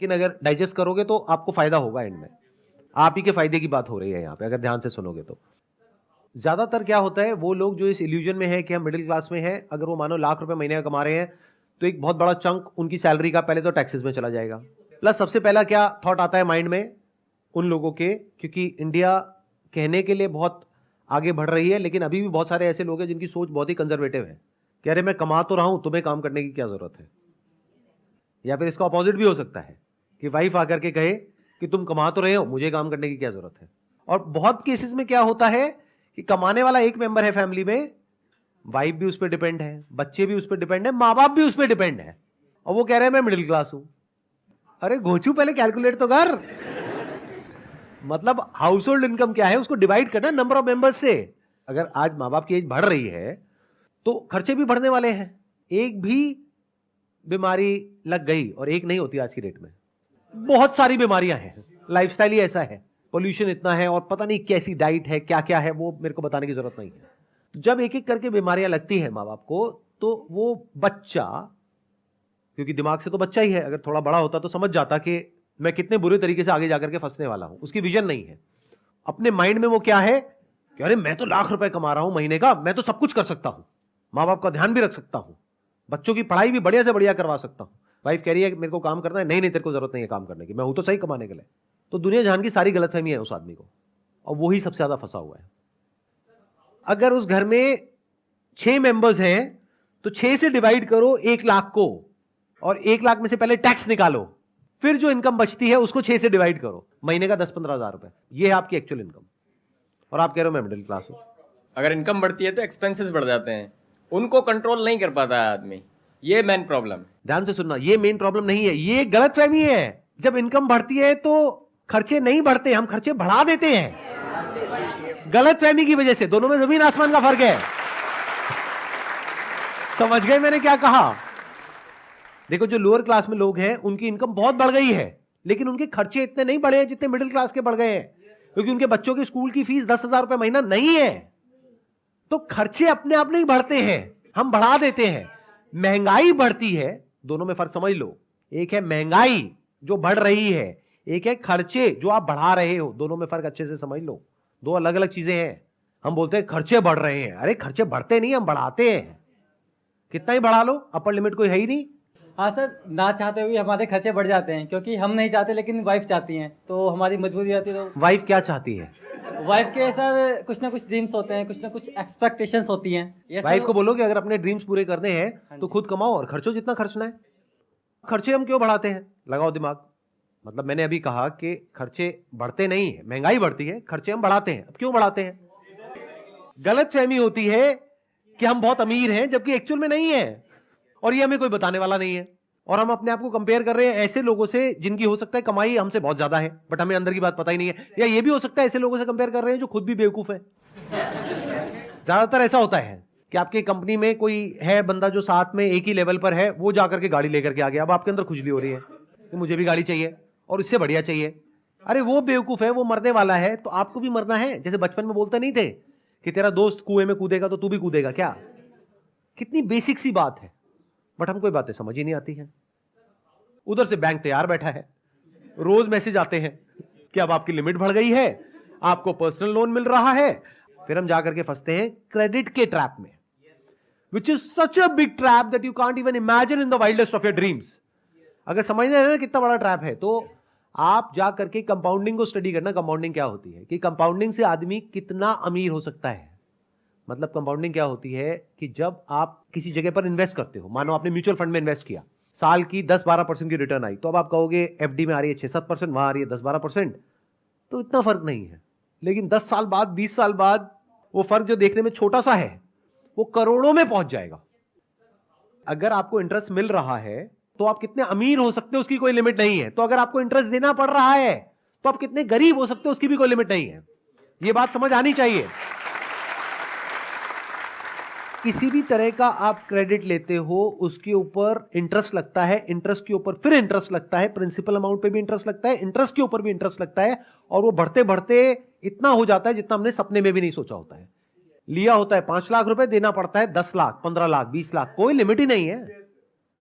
लेकिन अगर डाइजेस्ट करोगे तो आपको फायदा होगा एंड में। आप ही के फायदे की बात हो रही है यहाँ पे, अगर ध्यान से सुनोगे तो। ज्यादातर क्या होता है, वो लोग जो इस इल्यूजन में है कि हम मिडिल क्लास में हैं, अगर वो मानो लाख रुपए महीने का कमा रहे हैं तो एक बहुत बड़ा चंक उनकी सैलरी का पहले तो टैक्सेस में चला जाएगा। प्लस सबसे पहला क्या थॉट आता है माइंड में उन लोगों के, क्योंकि इंडिया कहने के लिए बहुत आगे बढ़ रही है, लेकिन अभी भी बहुत सारे ऐसे लोग हैं जिनकी सोच बहुत ही कंजर्वेटिव है कि अरे मैं कमा तो रहा हूं, तुम्हें काम करने की क्या जरूरत है। या फिर इसका अपोजिट भी हो सकता है कि वाइफ आकर के कहे कि तुम कमा तो रहे हो, मुझे काम करने की क्या जरूरत है। और बहुत केसेस में क्या होता है कि कमाने वाला एक मेंबर है फैमिली में, वाइफ भी उस पर डिपेंड है, बच्चे भी उस पर डिपेंड है, माँ बाप भी उस पर डिपेंड है, और वो कह रहे हैं मैं मिडिल क्लास हूं। अरे घोचू पहले कैलकुलेट तो कर। मतलब हाउस होल्ड इनकम क्या है उसको डिवाइड करना नंबर ऑफ मेंबर्स से। अगर आज माँ बाप की एज बढ़ रही है तो खर्चे भी बढ़ने वाले हैं। एक भी बीमारी लग गई, और एक नहीं होती आज की डेट में, बहुत सारी बीमारियां हैं। लाइफस्टाइल ही ऐसा है, पोल्यूशन इतना है, और पता नहीं कैसी डाइट है, क्या क्या है, वो मेरे को बताने की जरूरत नहीं है। जब एक एक करके बीमारियां लगती है माँ बाप को, तो वो बच्चा, क्योंकि दिमाग से तो बच्चा ही है, अगर थोड़ा बड़ा होता तो समझ जाता कि मैं कितने बुरे तरीके से आगे जाकर के फंसने वाला हूं। उसकी विजन नहीं है। अपने माइंड में वो क्या है कि अरे मैं तो लाख रुपए कमा रहा हूं महीने का, मैं तो सब कुछ कर सकता हूं, माँ बाप का ध्यान भी रख सकता हूं, बच्चों की पढ़ाई भी बढ़िया से बढ़िया करवा सकता हूं। वाइफ कह रही है कि मेरे को काम करना है, नहीं नहीं तेरे को जरूरत नहीं है काम करने की, मैं हूं तो सही कमाने के लिए। तो दुनिया जहान की सारी गलतफहमी है उस आदमी को, और वही सबसे ज्यादा फंसा हुआ है। अगर उस घर में 6 मेंबर्स हैं तो 6 से डिवाइड करो 1 लाख को, और 1 लाख में से पहले टैक्स निकालो, फिर जो इनकम बचती है उसको 6 से डिवाइड करो, महीने का 10-15 हजार रुपए, ये है आपकी एक्चुअल इनकम। और आप कह रहे हो मैं मिडिल क्लास हूं। अगर इनकम बढ़ती है तो एक्सपेंसेस बढ़ जाते हैं, उनको कंट्रोल नहीं कर पाता है आदमी, ये मेन प्रॉब्लम है। ध्यान से सुनना, ये मेन प्रॉब्लम नहीं है, ये गलतफहमी है। जब इनकम बढ़ती है तो खर्चे नहीं बढ़ते, हम खर्चे बढ़ा देते हैं गलतफहमी की वजह से। दोनों में जमीन आसमान का फर्क है। समझ गए मैंने क्या कहा? देखो जो लोअर क्लास में लोग हैं उनकी इनकम बहुत बढ़ गई है, लेकिन उनके खर्चे इतने नहीं बढ़े हैं जितने मिडिल क्लास के बढ़ गए हैं, क्योंकि उनके बच्चों की स्कूल की फीस 10,000 रुपए महीना नहीं है। तो खर्चे अपने आप नहीं बढ़ते हैं, हम बढ़ा देते हैं। महंगाई बढ़ती है, दोनों में फर्क समझ लो। एक है महंगाई जो बढ़ रही है, एक है खर्चे जो आप बढ़ा रहे हो, दोनों में फर्क अच्छे से समझ लो। दो अलग अलग चीजें हैं। हम बोलते हैं खर्चे बढ़ रहे हैं, अरे खर्चे बढ़ते नहीं, हम बढ़ाते हैं। कितना ही बढ़ा लो, अपर लिमिट कोई है ही नहीं। हाँ सर, ना चाहते हुए हमारे खर्चे बढ़ जाते हैं, क्योंकि हम नहीं चाहते लेकिन वाइफ चाहती हैं, तो हमारी मजबूरी आती है। तो वाइफ क्या चाहती है? वाइफ के सर कुछ ना कुछ ड्रीम्स होते हैं, कुछ ना कुछ एक्सपेक्टेशंस होती हैं। ये वाइफ सब को बोलो कि अगर अपने ड्रीम्स पूरे करने हैं तो खुद कमाओ और खर्चो जितना खर्चना है। खर्चे हम क्यों बढ़ाते हैं? लगाओ दिमाग। मतलब मैंने अभी कहा कि खर्चे बढ़ते नहीं है, महंगाई बढ़ती है, खर्चे हम बढ़ाते हैं। अब क्यों बढ़ाते हैं? गलतफहमी होती है कि हम बहुत अमीर हैं, जबकि एक्चुअल में नहीं है, और ये हमें कोई बताने वाला नहीं है। और हम अपने आप को कंपेयर कर रहे हैं ऐसे लोगों से जिनकी हो सकता है कमाई हमसे बहुत ज्यादा है, बट हमें अंदर की बात पता ही नहीं है। या ये भी हो सकता है ऐसे लोगों से कंपेयर कर रहे हैं जो खुद भी बेवकूफ है। ज्यादातर ऐसा होता है कि आपकी कंपनी में कोई है बंदा जो साथ में एक ही लेवल पर है, वो जाकर के गाड़ी लेकर के आ गया, अब आपके अंदर खुजली हो रही है कि मुझे भी गाड़ी चाहिए और इससे बढ़िया चाहिए। अरे वो बेवकूफ है, वो मरने वाला है, तो आपको भी मरना है। जैसे बचपन में बोलते नहीं थे कि तेरा दोस्त कुएं में कूदेगा तो तू भी कूदेगा क्या? कितनी बेसिक सी बात है, बट हमको ये बातें समझ ही नहीं आती हैं। उधर से बैंक तैयार बैठा है, रोज मैसेज आते हैं कि अब आपकी लिमिट बढ़ गई है, आपको पर्सनल लोन मिल रहा है। फिर हम जाकर के फंसते हैं क्रेडिट के ट्रैप में, which is such a big trap that you can't even imagine in the wildest of your dreams. अगर समझने हैं ना कितना बड़ा ट्रैप है, तो आप जा करके कंपाउंडिंग को स्टडी करना। कंपाउंडिंग क्या होती है, कि कंपाउंडिंग से आदमी कितना अमीर हो सकता है। मतलब कंपाउंडिंग क्या होती है कि जब आप किसी जगह पर इन्वेस्ट करते हो, मानो आपने म्यूचुअल फंड में इन्वेस्ट किया, साल की 10-12% की रिटर्न आई, तो अब आप कहोगे एफडी में आ रही है 6-7%, वहां आ रही है 10-12%, तो इतना फर्क नहीं है। लेकिन 10 साल बाद, 20 साल बाद वो फर्क जो देखने में छोटा सा है, वो करोड़ों में पहुंच जाएगा। अगर आपको इंटरेस्ट मिल रहा है तो आप कितने अमीर हो सकते हो उसकी कोई लिमिट नहीं है। तो अगर आपको इंटरेस्ट देना पड़ रहा है तो आप कितने गरीब हो सकते हो उसकी भी कोई लिमिट नहीं है। यह बात समझ आनी चाहिए। किसी भी तरह का आप क्रेडिट लेते हो उसके ऊपर इंटरेस्ट लगता है, इंटरेस्ट के ऊपर फिर इंटरेस्ट लगता है, प्रिंसिपल अमाउंट पे भी इंटरेस्ट लगता है, इंटरेस्ट के ऊपर भी इंटरेस्ट लगता है, और वो बढ़ते बढ़ते इतना हो जाता है जितना हमने सपने में भी नहीं सोचा होता है। लिया होता है 5 लाख रुपए, देना पड़ता है 10 लाख, 15 लाख, 20 लाख, कोई लिमिट ही नहीं है।